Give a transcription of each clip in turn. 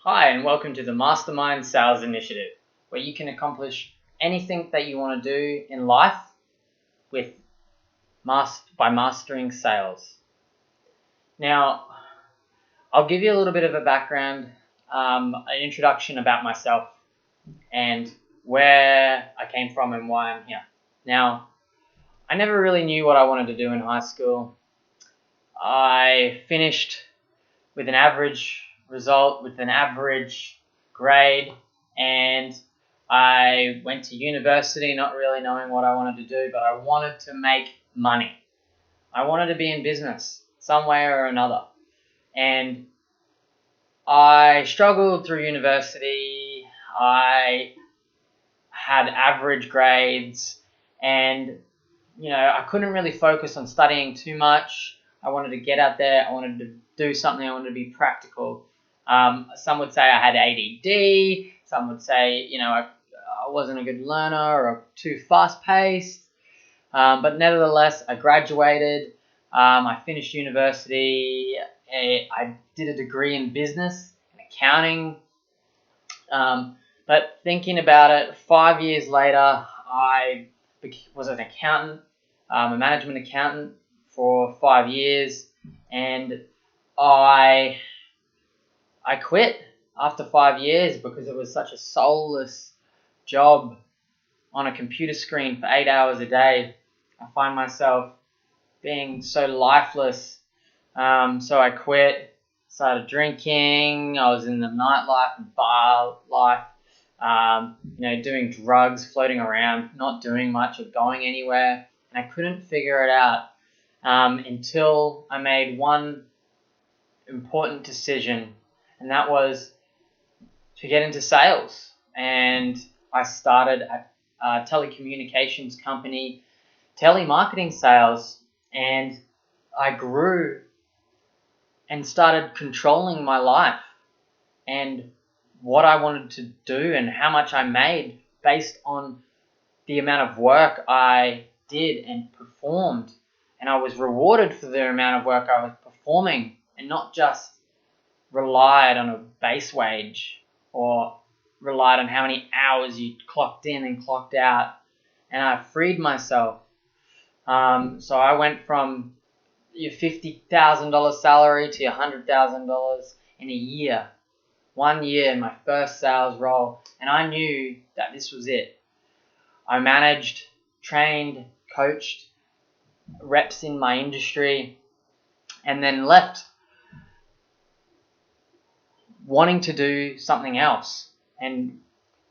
Hi, and welcome to the Mastermind Sales Initiative, where you can accomplish anything that you want to do in life by mastering sales. Now, I'll give you a little bit of a background, an introduction about myself and where I came from and why I'm here. Now, I never really knew what I wanted to do in high school. I finished with an average result, with an average grade, and I went to university not really knowing what I wanted to do, but I wanted to make money. I wanted to be in business some way or another. And I struggled through university. I had average grades, and I couldn't really focus on studying too much. I wanted to get out there. I wanted to do something. I wanted to be practical. Some would say I had ADD. Some would say, I wasn't a good learner or too fast-paced. But nevertheless, I graduated. I finished university. I did a degree in business and accounting. But thinking about it, 5 years later, I was an accountant, a management accountant for 5 years, and I quit after 5 years because it was such a soulless job on a computer screen for 8 hours a day. I find myself being so lifeless. So I quit, started drinking. I was in the nightlife and bar life, doing drugs, floating around, not doing much or going anywhere. And I couldn't figure it out until I made one important decision, and that was to get into sales. And I started a telecommunications company, telemarketing sales, and I grew and started controlling my life and what I wanted to do and how much I made based on the amount of work I did and performed. And I was rewarded for the amount of work I was performing and not just relied on a base wage or relied on how many hours you clocked in and clocked out. And I freed myself. So I went from your $50,000 salary to $100,000 in a year. 1 year in my first sales role. And I knew that this was it. I managed, trained, coached reps in my industry, and then left wanting to do something else and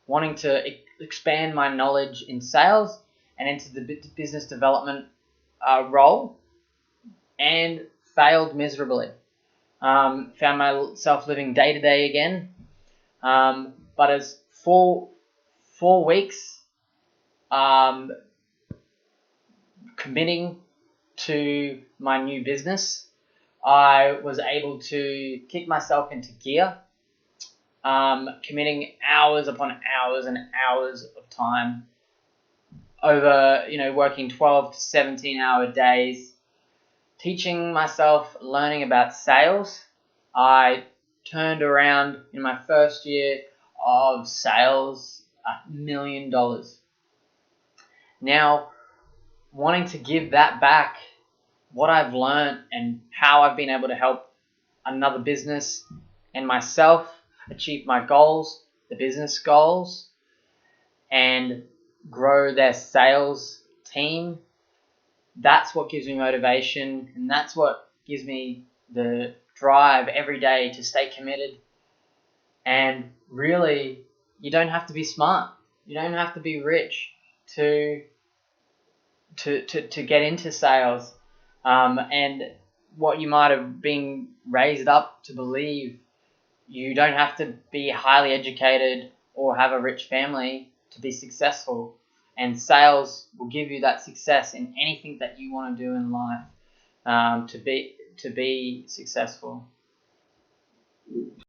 wanting to expand my knowledge in sales and into the business development role, and failed miserably. Found myself living day to day again. But as 4 weeks committing to my new business, I was able to kick myself into gear, committing hours upon hours and hours of time over, working 12 to 17-hour days, teaching myself, learning about sales. I turned around in my first year of sales $1 million. Now, wanting to give that back, what I've learned and how I've been able to help another business and myself achieve my goals, the business goals, and grow their sales team, that's what gives me motivation, and that's what gives me the drive every day to stay committed. And really, you don't have to be smart. You don't have to be rich to get into sales. And what you might have been raised up to believe, you don't have to be highly educated or have a rich family to be successful. And sales will give you that success in anything that you want to do in life, to be successful.